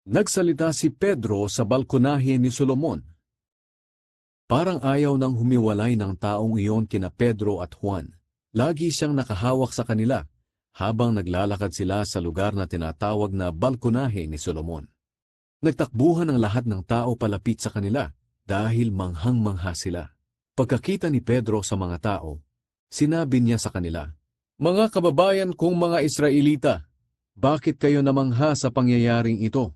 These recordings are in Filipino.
Nagsalita si Pedro sa balkonahe ni Solomon. Parang ayaw nang humiwalay ng taong iyon kina Pedro at Juan. Lagi siyang nakahawak sa kanila, habang naglalakad sila sa lugar na tinatawag na balkonahe ni Solomon. Nagtakbuhan ang lahat ng tao palapit sa kanila, dahil manghang-mangha sila. Pagkakita ni Pedro sa mga tao, sinabi niya sa kanila, "Mga kababayan kong mga Israelita, bakit kayo namangha sa pangyayaring ito?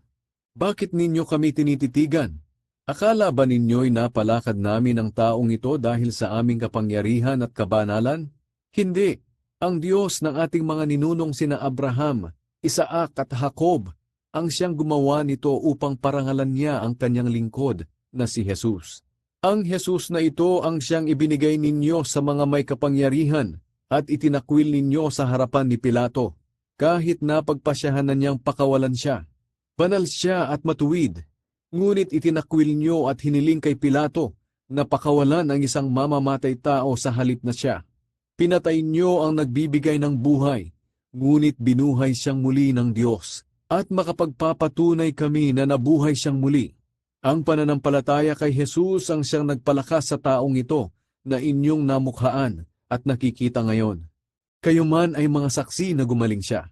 Bakit ninyo kami tinititigan? Akala ba ninyo'y napalakad namin ang taong ito dahil sa aming kapangyarihan at kabanalan? Hindi. Ang Diyos ng ating mga ninunong sina Abraham, Isaac at Jacob, ang siyang gumawa nito upang parangalan niya ang kanyang lingkod na si Jesus. Ang Jesus na ito ang siyang ibinigay ninyo sa mga may kapangyarihan at itinakwil ninyo sa harapan ni Pilato, kahit napagpasyahan na niyang pakawalan siya. Banal siya at matuwid, ngunit itinakwil niyo at hiniling kay Pilato na pakawalan ang isang mamamatay tao sa halip na siya. Pinatay niyo ang nagbibigay ng buhay, ngunit binuhay siyang muli ng Diyos, at makapagpapatunay kami na nabuhay siyang muli. Ang pananampalataya kay Jesus ang siyang nagpalakas sa taong ito na inyong namukhaan at nakikita ngayon. Kayo man ay mga saksi na gumaling siya.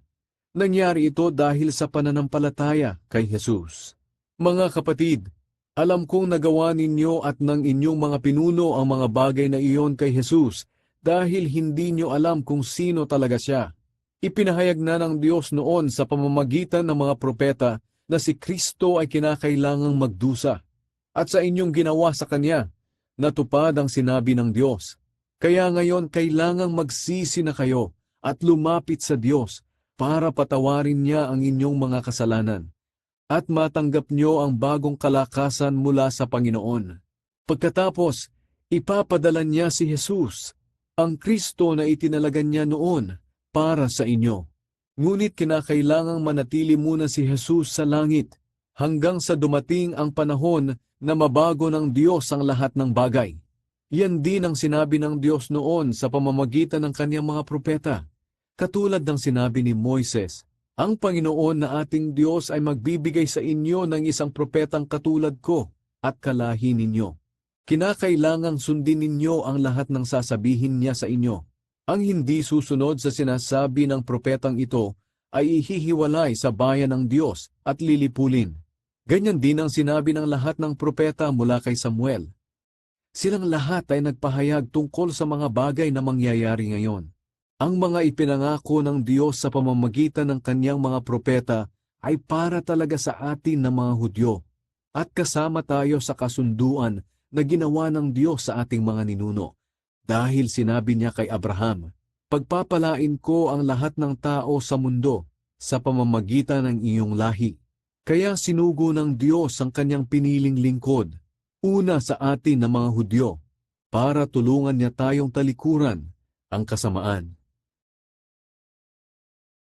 Nangyari ito dahil sa pananampalataya kay Jesus. Mga kapatid, alam kong nagawa ninyo at ng inyong mga pinuno ang mga bagay na iyon kay Jesus dahil hindi nyo alam kung sino talaga siya. Ipinahayag na ng Diyos noon sa pamamagitan ng mga propeta na si Kristo ay kinakailangang magdusa. At sa inyong ginawa sa Kanya, natupad ang sinabi ng Diyos. Kaya ngayon kailangang magsisi na kayo at lumapit sa Diyos para patawarin niya ang inyong mga kasalanan at matanggap niyo ang bagong kalakasan mula sa Panginoon. Pagkatapos, ipapadala niya si Jesus, ang Kristo na itinalagan niya noon para sa inyo. Ngunit kinakailangang manatili muna si Jesus sa langit hanggang sa dumating ang panahon na mabago ng Diyos ang lahat ng bagay. Yan din ang sinabi ng Diyos noon sa pamamagitan ng kanyang mga propeta. Katulad ng sinabi ni Moises, ang Panginoon na ating Diyos ay magbibigay sa inyo ng isang propetang katulad ko at kalahi ninyo. Kinakailangang sundin ninyo ang lahat ng sasabihin niya sa inyo. Ang hindi susunod sa sinasabi ng propetang ito ay ihihiwalay sa bayan ng Diyos at lilipulin. Ganyan din ang sinabi ng lahat ng propeta mula kay Samuel. Silang lahat ay nagpahayag tungkol sa mga bagay na mangyayari ngayon. Ang mga ipinangako ng Diyos sa pamamagitan ng kanyang mga propeta ay para talaga sa atin na mga Hudyo, at kasama tayo sa kasunduan na ginawa ng Diyos sa ating mga ninuno. Dahil sinabi niya kay Abraham, "Pagpapalain ko ang lahat ng tao sa mundo sa pamamagitan ng iyong lahi." Kaya sinugo ng Diyos ang kanyang piniling lingkod, una sa atin na mga Hudyo, para tulungan niya tayong talikuran ang kasamaan.